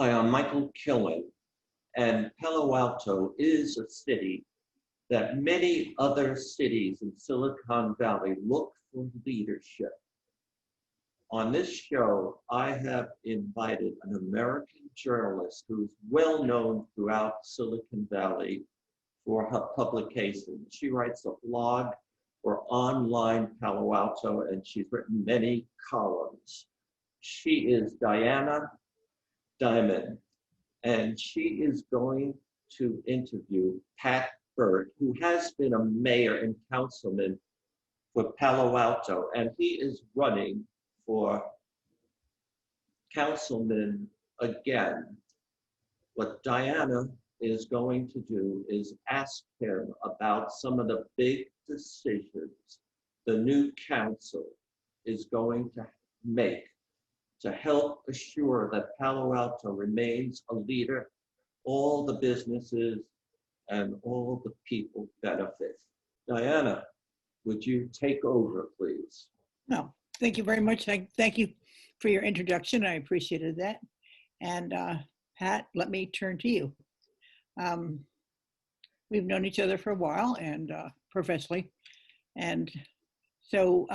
Hi, I'm Michael Killen, and Palo Alto is a city that many other cities in Silicon Valley look for leadership. On this show, I have invited an American journalist who's well known throughout Silicon Valley for her publications. She writes a blog for Online Palo Alto, and she's written many columns. She is Diana Diamond, and she is going to interview Pat Burt, who has been a mayor and councilman for Palo Alto, and he is running for councilman again. What Diana is going to do is ask him about some of the big decisions the new council is going to make to help assure that Palo Alto remains a leader, all the businesses and all the people benefit. Diana, would you take over, please? No, thank you very much. Thank you for your introduction. I appreciated that. And Pat, let me turn to you. We've known each other for a while and professionally. And so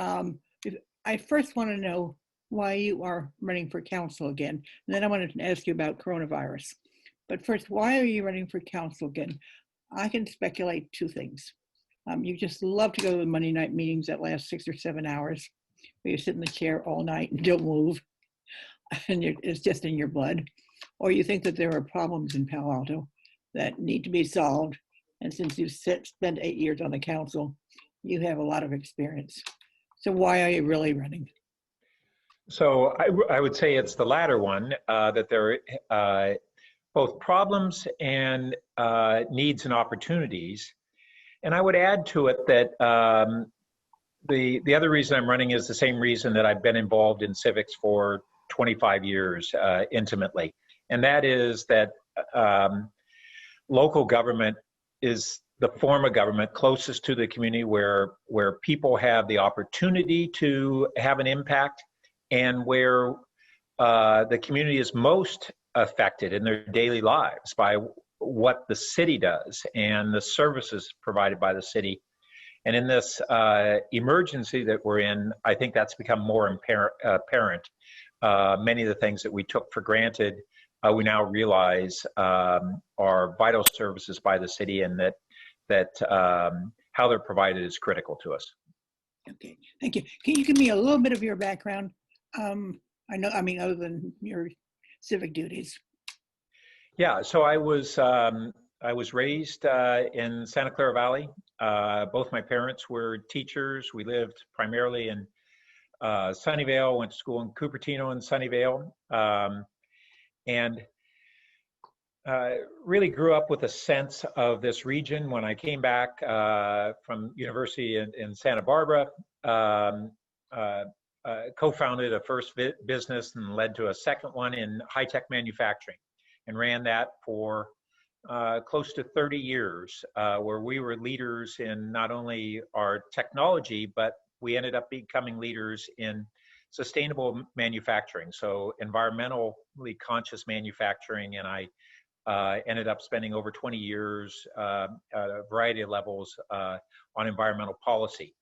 I first want to know why you are running for council again. And then I wanted to ask you about coronavirus. But first, why are you running for council again? I can speculate two things. You just love to go to the Monday night meetings that last 6 or 7 hours, where you sit in the chair all night and don't move, and it's just in your blood. Or you think that there are problems in Palo Alto that need to be solved. And since you've spent 8 years on the council, you have a lot of experience. So why are you really running? So I would say it's the latter one, that there are both problems and needs and opportunities. And I would add to it that the other reason I'm running is the same reason that I've been involved in civics for 25 years intimately. And that is that local government is the form of government closest to the community where people have the opportunity to have an impact, and where the community is most affected in their daily lives by what the city does and the services provided by the city. And in this emergency that we're in, I think that's become more apparent. Many of the things that we took for granted, we now realize are vital services by the city, and that how they're provided is critical to us. Okay, thank you. Can you give me a little bit of your background? Other than your civic duties. Yeah, so I was raised in Santa Clara Valley. Both my parents were teachers. We lived primarily in Sunnyvale, went to school in Cupertino and Sunnyvale, and really grew up with a sense of this region. When I came back from university in Santa Barbara, co-founded a first business and led to a second one in high-tech manufacturing, and ran that for close to 30 years, where we were leaders in not only our technology, but we ended up becoming leaders in sustainable manufacturing, so environmentally conscious manufacturing. And I ended up spending over 20 years at a variety of levels on environmental policy.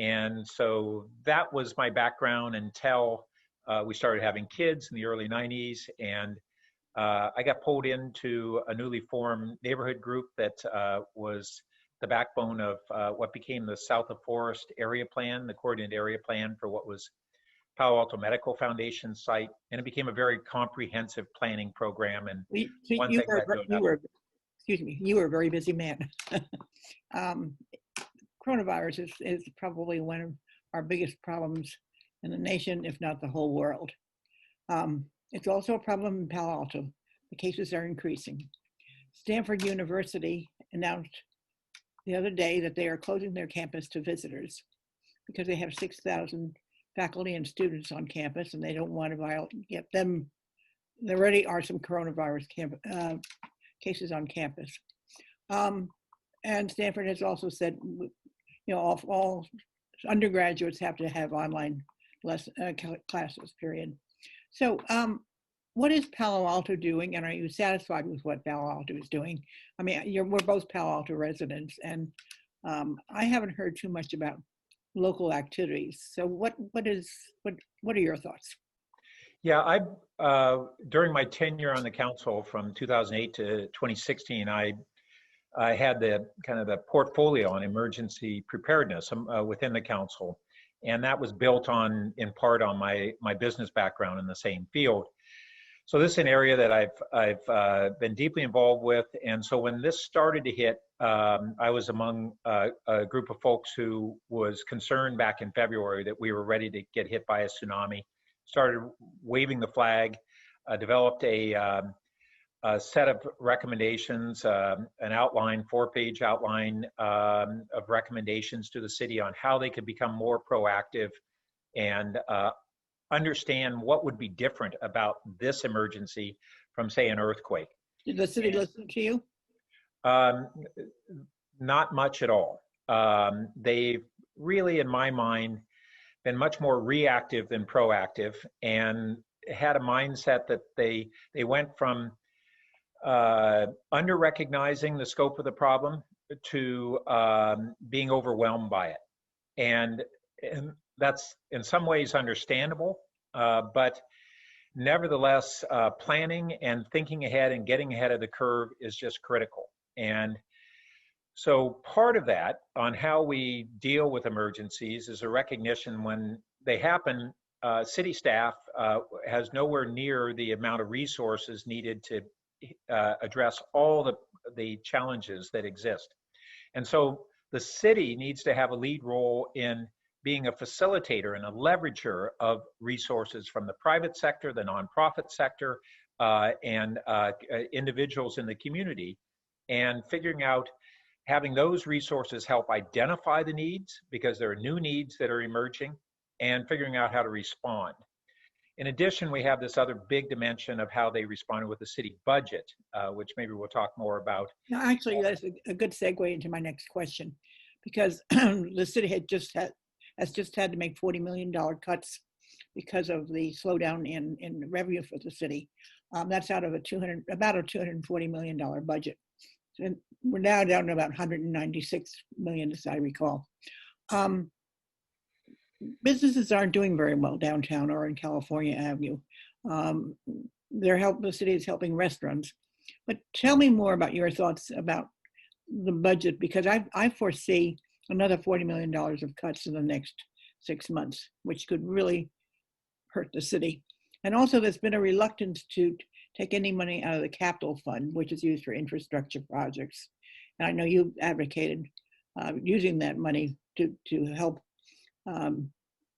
And so that was my background until we started having kids in the early 90s. And I got pulled into a newly formed neighborhood group that was the backbone of what became the South of Forest Area Plan, the coordinated area plan for what was Palo Alto Medical Foundation site. And it became a very comprehensive planning program. And you were a very busy man. Coronavirus is probably one of our biggest problems in the nation, if not the whole world. It's also a problem in Palo Alto. The cases are increasing. Stanford University announced the other day that they are closing their campus to visitors because they have 6,000 faculty and students on campus, and they don't want to get them. There already are some coronavirus cases on campus. And Stanford has also said, all undergraduates have to have online classes, period. So what is Palo Alto doing, and are you satisfied with what Palo Alto is doing? I mean, we're both Palo Alto residents, and I haven't heard too much about local activities. So what are your thoughts? Yeah, during my tenure on the council from 2008 to 2016, I had the kind of the portfolio on emergency preparedness within the council, and that was built on, in part, on my business background in the same field. So this is an area that I've been deeply involved with, and so when this started to hit, I was among a group of folks who was concerned back in February that we were ready to get hit by a tsunami. Started waving the flag, developed a set of recommendations, an outline, 4-page outline of recommendations to the city on how they could become more proactive and understand what would be different about this emergency from, say, an earthquake. Did the city listen to you? Not much at all. They've really, in my mind, been much more reactive than proactive, and had a mindset that they went from under recognizing the scope of the problem to being overwhelmed by it. And that's in some ways understandable, but nevertheless, planning and thinking ahead and getting ahead of the curve is just critical. And so part of that on how we deal with emergencies is a recognition when they happen, city staff has nowhere near the amount of resources needed to address all the challenges that exist. And so the city needs to have a lead role in being a facilitator and a leverager of resources from the private sector, the nonprofit sector, and individuals in the community, and figuring out having those resources help identify the needs, because there are new needs that are emerging, and figuring out how to respond. In addition, we have this other big dimension of how they responded with the city budget, which maybe we'll talk more about. No, actually, that's a good segue into my next question, because the city has just had to make $40 million cuts because of the slowdown in revenue for the city. That's out of about a $240 million budget. And we're now down to about 196 million, as I recall. Businesses aren't doing very well downtown or in California Avenue. The city is helping restaurants. But tell me more about your thoughts about the budget, because I foresee another $40 million of cuts in the next 6 months, which could really hurt the city. And also there's been a reluctance to take any money out of the capital fund, which is used for infrastructure projects. And I know you've advocated using that money to help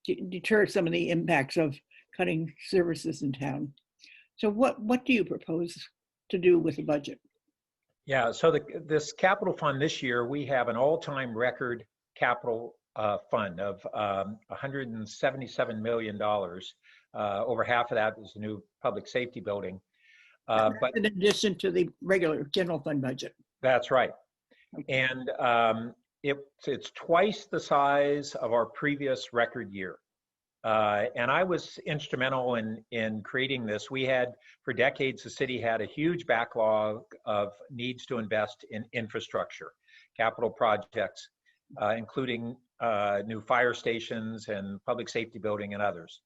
deter some of the impacts of cutting services in town. So what do you propose to do with the budget? Yeah, so this capital fund this year, we have an all-time record capital fund of $177 million. Over half of that is the new public safety building. But in addition to the regular general fund budget. That's right. Okay. And it's twice the size of our previous record year. And I was instrumental in creating this. We had, for decades, the city had a huge backlog of needs to invest in infrastructure, capital projects, including new fire stations and public safety building and others.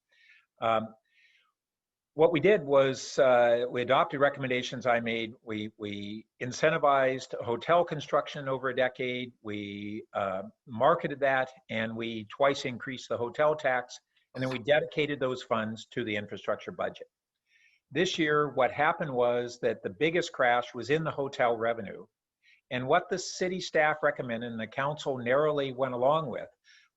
What we did was we adopted recommendations I made. We incentivized hotel construction over a decade. We marketed that, and we twice increased the hotel tax, and then we dedicated those funds to the infrastructure budget. This year, what happened was that the biggest crash was in the hotel revenue. And what the city staff recommended and the council narrowly went along with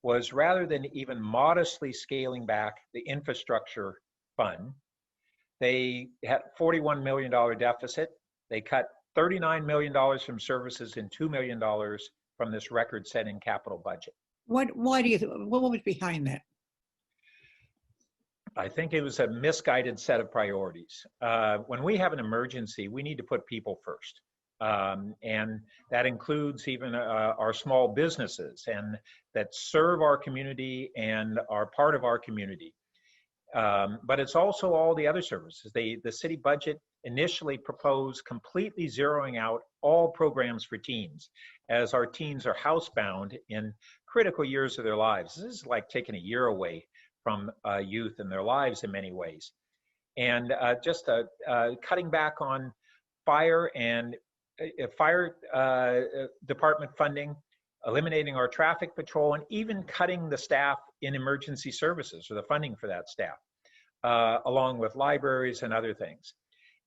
was, rather than even modestly scaling back the infrastructure fund, they had $41 million deficit. They cut $39 million from services and $2 million from this record-setting capital budget. What was behind that? I think it was a misguided set of priorities. When we have an emergency, we need to put people first. And that includes even our small businesses and that serve our community and are part of our community. But it's also all the other services. The city budget initially proposed completely zeroing out all programs for teens, as our teens are housebound in critical years of their lives. This is like taking a year away from youth and their lives in many ways. And just cutting back on fire and fire department funding, eliminating our traffic patrol, and even cutting the staff in emergency services or the funding for that staff, along with libraries and other things.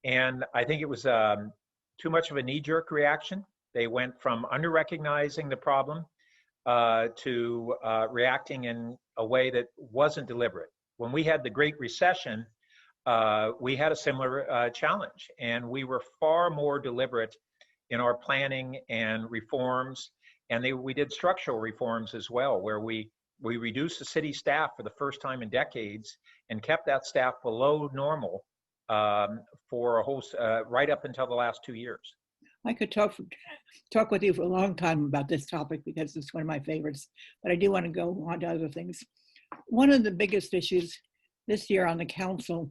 And I think it was too much of a knee-jerk reaction. They went from under-recognizing the problem to reacting in a way that wasn't deliberate. When we had the Great Recession, we had a similar challenge, and we were far more deliberate in our planning and reforms. And we did structural reforms as well, where we reduced the city staff for the first time in decades and kept that staff below normal for a whole, right up until the last 2 years. I could talk with you for a long time about this topic because it's one of my favorites, but I do want to go on to other things. One of the biggest issues this year on the council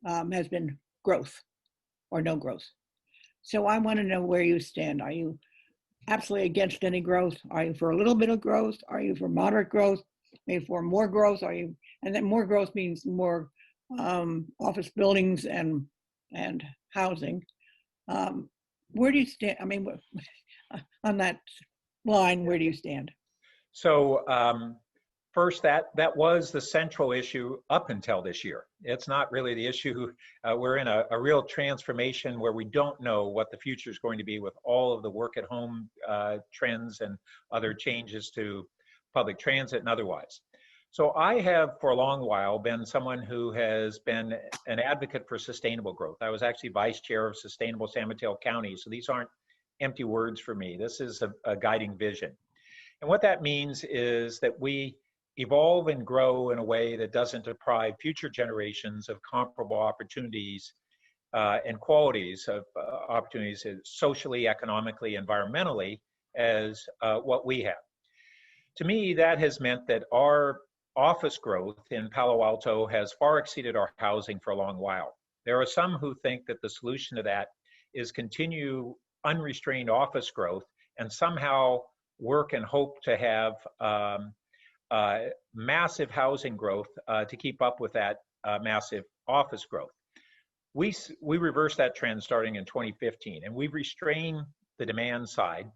has been growth or no growth. So I want to know where you stand. Are you absolutely against any growth? Are you for a little bit of growth? Are you for moderate growth? Maybe for more growth? Are you? And then more growth means more office buildings and housing. Where do you stand? I mean, on that line, where do you stand? So first, that was the central issue up until this year. It's not really the issue. We're in a real transformation where we don't know what the future is going to be with all of the work at home trends and other changes to public transit and otherwise. So I have for a long while been someone who has been an advocate for sustainable growth. I was actually vice chair of Sustainable San Mateo County. So these aren't empty words for me. This is a guiding vision. And what that means is that we evolve and grow in a way that doesn't deprive future generations of comparable opportunities and qualities of opportunities socially, economically, environmentally as what we have. To me, that has meant that our office growth in Palo Alto has far exceeded our housing for a long while. There are some who think that the solution to that is continue unrestrained office growth and somehow work and hope to have massive housing growth to keep up with that massive office growth. We reversed that trend starting in 2015, and we've restrained the demand side.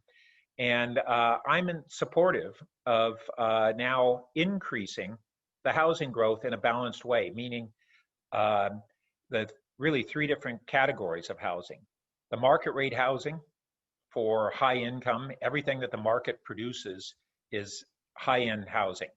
And I'm supportive of now increasing the housing growth in a balanced way, meaning the really three different categories of housing. The market rate housing for high income, everything that the market produces is high-end housing.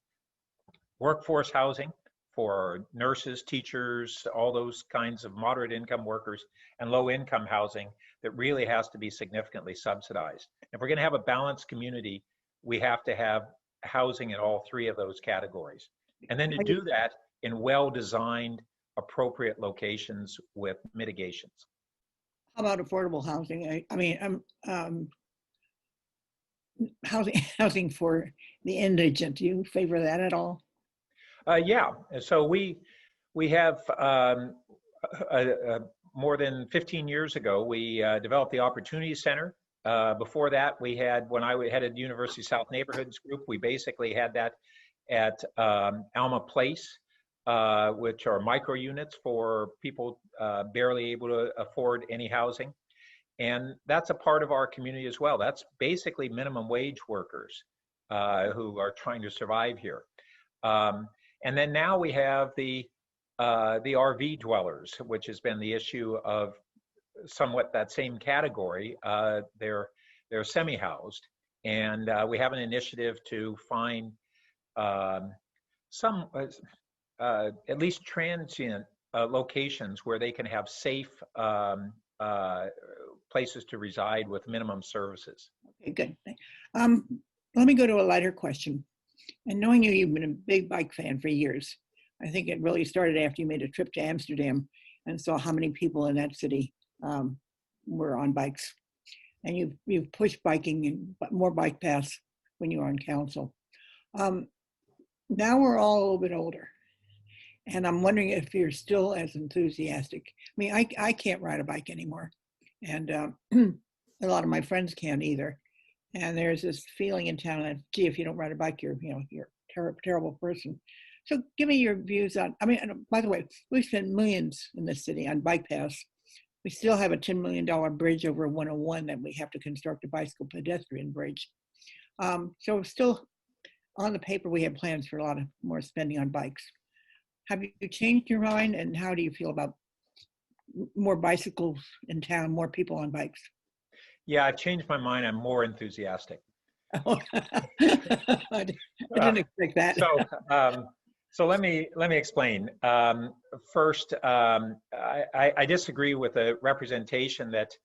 Workforce housing for nurses, teachers, all those kinds of moderate income workers, and low income housing that really has to be significantly subsidized. If we're going to have a balanced community, we have to have housing in all three of those categories. And then to do that in well-designed, appropriate locations with mitigations. How about affordable housing? I mean, housing for the indigent. Do you favor that at all? Yeah. So we have more than 15 years ago, we developed the Opportunity Center. Before that, we had, when I headed University South Neighborhoods Group, we basically had that at Alma Place, which are micro units for people barely able to afford any housing. And that's a part of our community as well. That's basically minimum wage workers who are trying to survive here. And then now we have the RV dwellers, which has been the issue of somewhat that same category. They're semi-housed, and we have an initiative to find some, at least transient locations where they can have safe places to reside with minimum services. Okay, good. Let me go to a lighter question. And knowing you, you've been a big bike fan for years. I think it really started after you made a trip to Amsterdam and saw how many people in that city were on bikes. And you've pushed biking and more bike paths when you were on council. Now we're all a little bit older. And I'm wondering if you're still as enthusiastic. I mean, I can't ride a bike anymore. And a lot of my friends can't either. And there's this feeling in town that, gee, if you don't ride a bike, you're a terrible person. So give me your views on, I mean, and by the way, we spend millions in this city on bike paths. We still have a $10 million bridge over 101 that we have to construct a bicycle pedestrian bridge. So still on the paper, we have plans for a lot of more spending on bikes. Have you changed your mind, and how do you feel about more bicycles in town, more people on bikes? Yeah, I've changed my mind. I'm more enthusiastic. I didn't expect that. So let me explain. First, I disagree with the representation that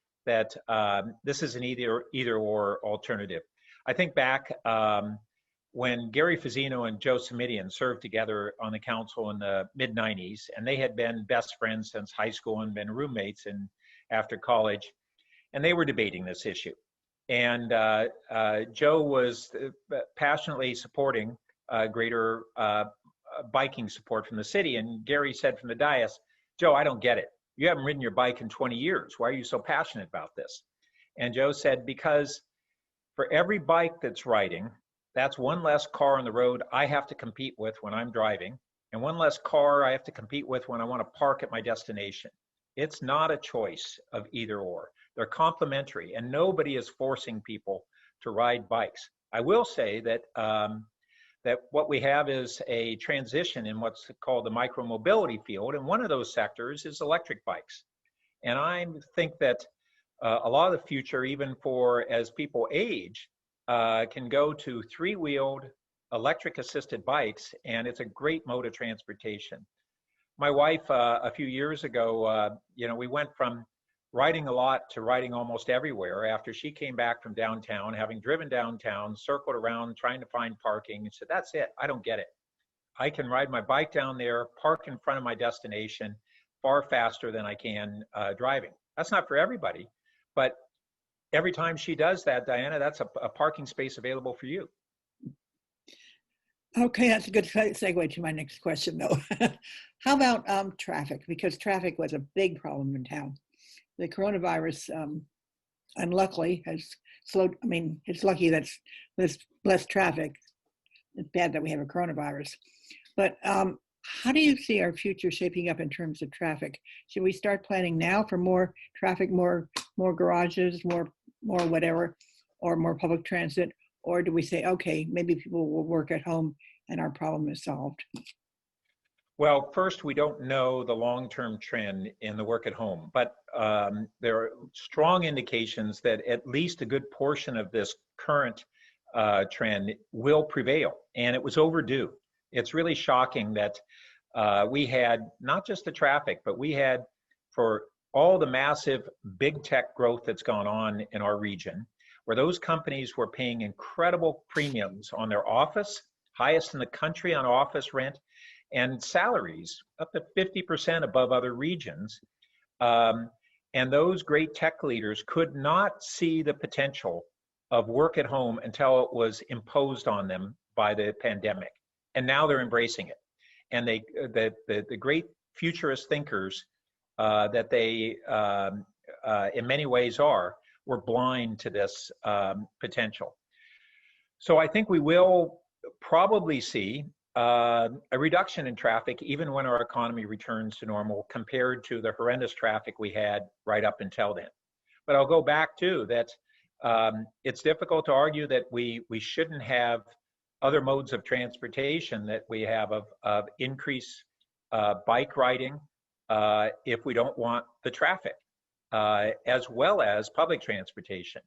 this is an either or alternative. I think back when Gary Fazzino and Joe Simidian served together on the council in the mid-90s, and they had been best friends since high school and been roommates after college, and they were debating this issue. And Joe was passionately supporting greater biking support from the city. And Gary said from the dais, Joe, I don't get it. You haven't ridden your bike in 20 years. Why are you so passionate about this? And Joe said, because for every bike that's riding, that's one less car on the road I have to compete with when I'm driving, and one less car I have to compete with when I want to park at my destination. It's not a choice of either or. They're complementary, and nobody is forcing people to ride bikes. I will say that that what we have is a transition in what's called the micromobility field, and one of those sectors is electric bikes. And I think that a lot of the future, even for as people age, can go to three-wheeled electric-assisted bikes, and it's a great mode of transportation. My wife, a few years ago, we went from riding a lot to riding almost everywhere after she came back from downtown, having driven downtown, circled around, trying to find parking, and said, that's it, I don't get it. I can ride my bike down there, park in front of my destination far faster than I can driving. That's not for everybody, but every time she does that, Diana, that's a parking space available for you. Okay, that's a good segue to my next question, though. How about traffic? Because traffic was a big problem in town. The coronavirus, unluckily, has slowed. I mean, it's lucky that there's less traffic. It's bad that we have a coronavirus. But how do you see our future shaping up in terms of traffic? Should we start planning now for more traffic, more garages, more whatever, or more public transit? Or do we say, okay, maybe people will work at home and our problem is solved? Well, first, we don't know the long-term trend in the work at home, but there are strong indications that at least a good portion of this current trend will prevail, and it was overdue. It's really shocking that we had not just the traffic, but we had, for all the massive big tech growth that's gone on in our region, where those companies were paying incredible premiums on their office, highest in the country on office rent, and salaries up to 50% above other regions. And those great tech leaders could not see the potential of work at home until it was imposed on them by the pandemic. And now they're embracing it. And the great futurist thinkers that they in many ways were blind to this potential. So I think we will probably see a reduction in traffic even when our economy returns to normal compared to the horrendous traffic we had right up until then. But I'll go back to that. It's difficult to argue that we shouldn't have other modes of transportation that we have of increased bike riding if we don't want the traffic, as well as public transportation.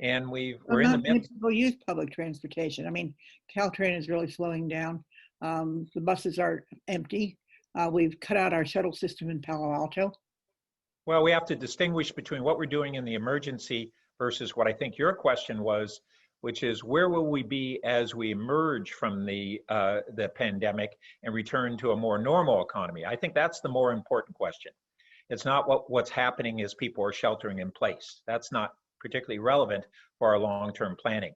And we're in the midst. People use public transportation. I mean, Caltrain is really slowing down. The buses are empty. We've cut out our shuttle system in Palo Alto. Well, we have to distinguish between what we're doing in the emergency versus what I think your question was, which is where will we be as we emerge from the pandemic and return to a more normal economy? I think that's the more important question. It's not what's happening as people are sheltering in place. That's not particularly relevant for our long-term planning.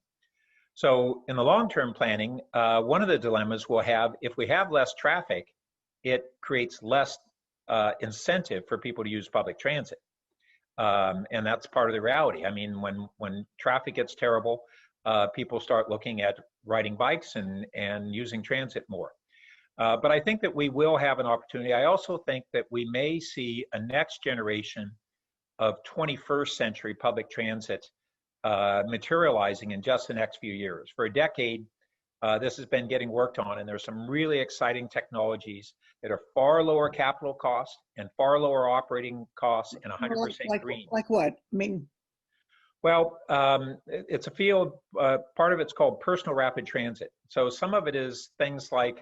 So in the long-term planning, one of the dilemmas we'll have, if we have less traffic it creates less incentive for people to use public transit. And that's part of the reality. I mean, when traffic gets terrible, people start looking at riding bikes and using transit more. But I think that we will have an opportunity. I also think that we may see a next generation of 21st century public transit materializing in just the next few years. For a decade, this has been getting worked on, and there's some really exciting technologies that are far lower capital costs and far lower operating costs and 100% green. Like what? I mean, well, it's a field, part of it's called personal rapid transit. So some of it is things like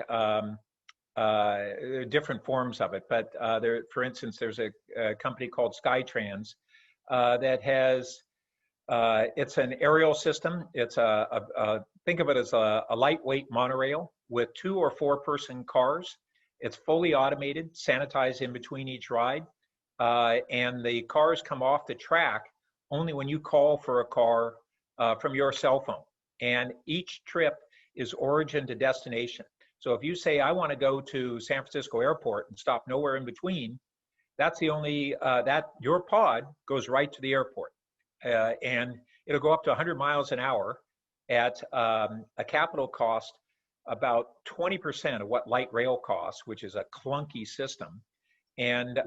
different forms of it, but there, for instance, there's a company called Skytrans that has, it's an aerial system. It's think of it as a lightweight monorail with 2 or 4 person cars. It's fully automated, sanitized in between each ride, and the cars come off the track only when you call for a car from your cell phone. And each trip is origin to destination. So if you say, I want to go to San Francisco Airport and stop nowhere in between, that's the only, your pod goes right to the airport. And it'll go up to 100 miles an hour at a capital cost about 20% of what light rail costs, which is a clunky system, and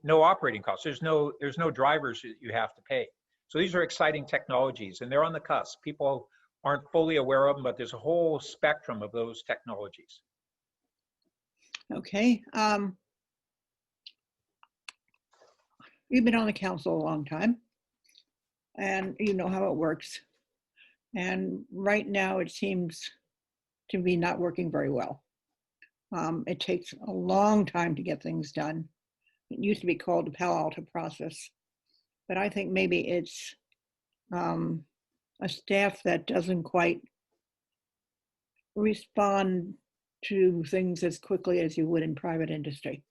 no operating costs. There's no drivers that you have to pay. So these are exciting technologies, and they're on the cusp. People aren't fully aware of them, but there's a whole spectrum of those technologies. okay. You've been on the council a long time, and you know how it works. And right now it seems to be not working very well. It takes a long time to get things done. It used to be called the Palo Alto process, but I think maybe it's a staff that doesn't quite respond to things as quickly as you would in private industry.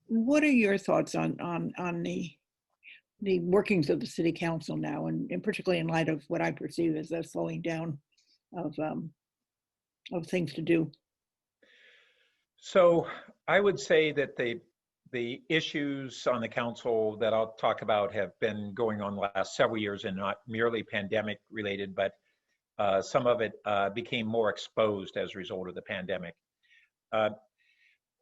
What are your thoughts on the workings of the city council now, and particularly in light of what I perceive as a slowing down of things to do? So I would say that the issues on the council that I'll talk about have been going on the last several years and not merely pandemic related, but some of it became more exposed as a result of the pandemic.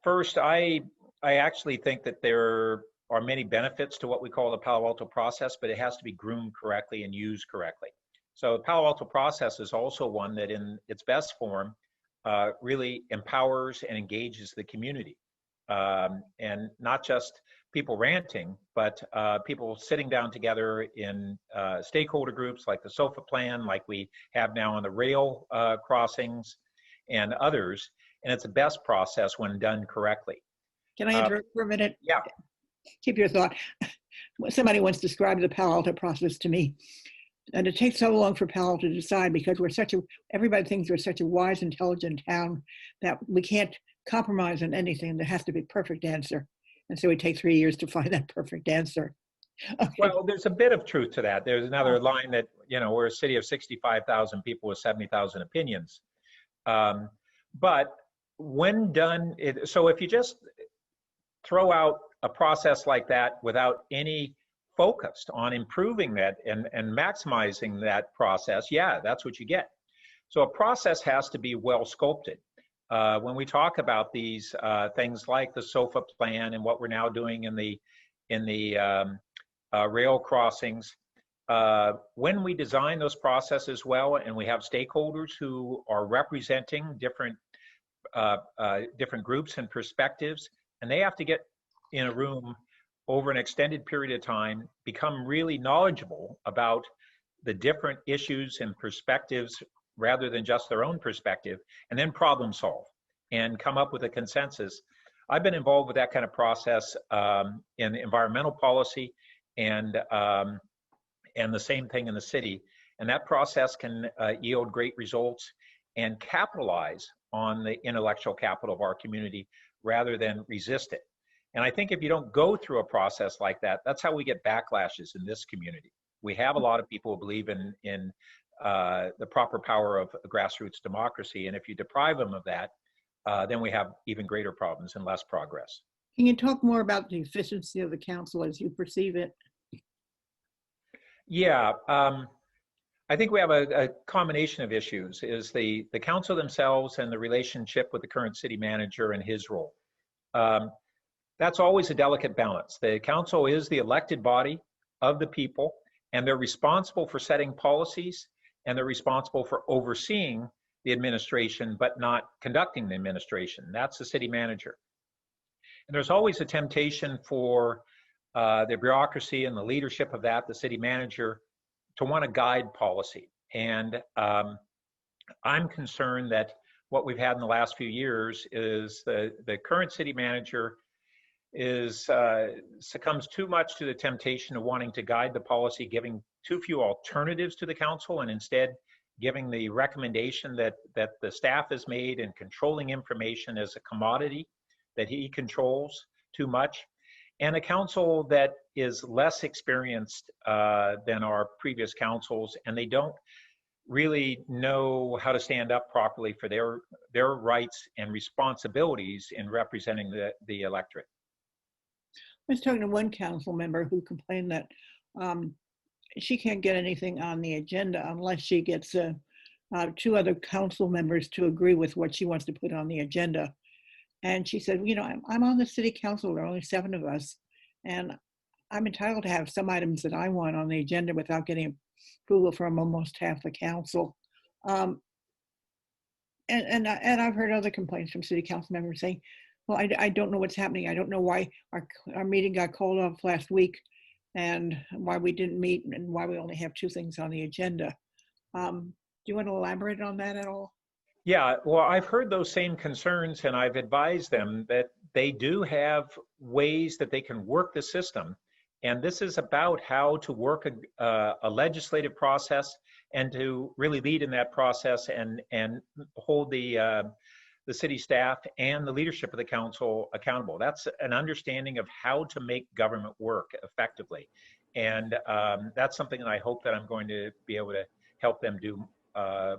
First, I actually think that there are many benefits to what we call the Palo Alto process, but it has to be groomed correctly and used correctly. So the Palo Alto process is also one that in its best form really empowers and engages the community. And not just people ranting, but people sitting down together in stakeholder groups like the SOFA plan, like we have now on the rail crossings and others. And it's the best process when done correctly. Can I interrupt for a minute? Yeah. Keep your thought. Somebody once described the Palo Alto process to me. And it takes so long for Palo Alto to decide because everybody thinks we're such a wise, intelligent town that we can't compromise on anything. There has to be a perfect answer. And so it takes 3 years to find that perfect answer. Okay. Well, there's a bit of truth to that. There's another line that, we're a city of 65,000 people with 70,000 opinions. But when done, so if you just throw out a process like that without any focused on improving that and maximizing that process, yeah, that's what you get. So a process has to be well sculpted. When we talk about these things like the SOFA plan and what we're now doing in the rail crossings, when we design those processes well and we have stakeholders who are representing different groups and perspectives, and they have to get in a room over an extended period of time, become really knowledgeable about the different issues and perspectives rather than just their own perspective, and then problem solve and come up with a consensus. I've been involved with that kind of process in environmental policy and the same thing in the city. And that process can yield great results and capitalize on the intellectual capital of our community rather than resist it. And I think if you don't go through a process like that, that's how we get backlashes in this community. We have a lot of people who believe in the proper power of grassroots democracy. And if you deprive them of that, then we have even greater problems and less progress. Can you talk more about the efficiency of the council as you perceive it? Yeah, I think we have a combination of issues, is the council themselves and the relationship with the current city manager and his role. That's always a delicate balance. The council is the elected body of the people, and they're responsible for setting policies, and they're responsible for overseeing the administration, but not conducting the administration. That's the city manager. And there's always a temptation for the bureaucracy and the leadership of that, the city manager, to want to guide policy. And I'm concerned that what we've had in the last few years is the current city manager succumbs too much to the temptation of wanting to guide the policy, giving too few alternatives to the council, and instead giving the recommendation that the staff has made, and controlling information as a commodity that he controls too much. And a council that is less experienced than our previous councils, and they don't really know how to stand up properly for their rights and responsibilities in representing the electorate. I was talking to one council member who complained that she can't get anything on the agenda unless she gets two other council members to agree with what she wants to put on the agenda. And she said, you know, I'm on the city council, there are only 7 of us, and I'm entitled to have some items that I want on the agenda without getting approval from almost half the council. And I've heard other complaints from city council members saying, well, I don't know what's happening. I don't know why our meeting got called off last week, and why we didn't meet, and why we only have 2 things on the agenda. Do you want to elaborate on that at all? Yeah, well, I've heard those same concerns, and I've advised them that they do have ways that they can work the system. And this is about how to work a legislative process, and to really lead in that process, and hold the city staff and the leadership of the council accountable. That's an understanding of how to make government work effectively. And that's something that I hope that I'm going to be able to help them do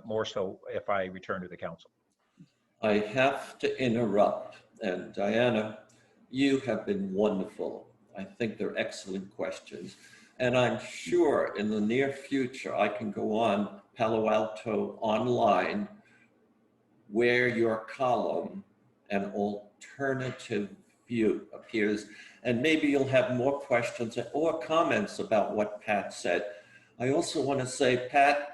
more so if I return to the council. I have to interrupt. And Diana, you have been wonderful. I think they're excellent questions. And I'm sure in the near future, I can go on Palo Alto Online, where your column, An Alternative View, appears. And maybe you'll have more questions or comments about what Pat said. I also want to say, Pat,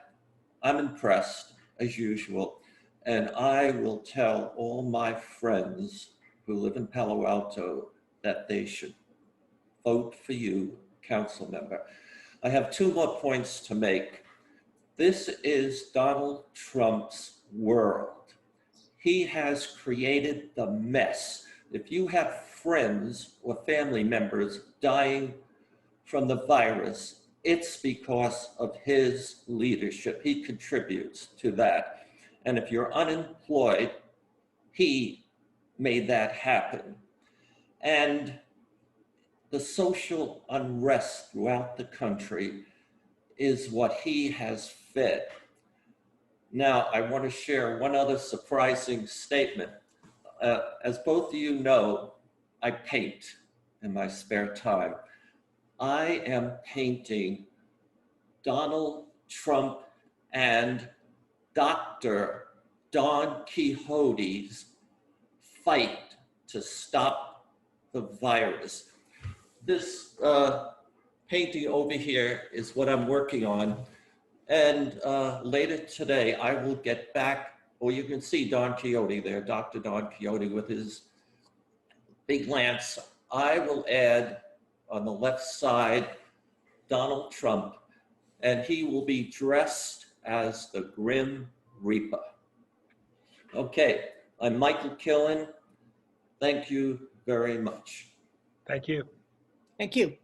I'm impressed as usual. And I will tell all my friends who live in Palo Alto that they should vote for you, council member. I have 2 more points to make. This is Donald Trump's world. He has created the mess. If you have friends or family members dying from the virus, it's because of his leadership. He contributes to that. And if you're unemployed, he made that happen. And the social unrest throughout the country is what he has fed. Now, I want to share one other surprising statement. As both of you know, I paint in my spare time. I am painting Donald Trump and Dr. Don Quixote's fight to stop the virus. This painting over here is what I'm working on. And later today, I will get back, or you can see Don Quixote there, Dr. Don Quixote with his big lance. I will add on the left side, Donald Trump, and he will be dressed as the Grim Reaper. Okay, I'm Michael Killen. Thank you very much. Thank you. Thank you.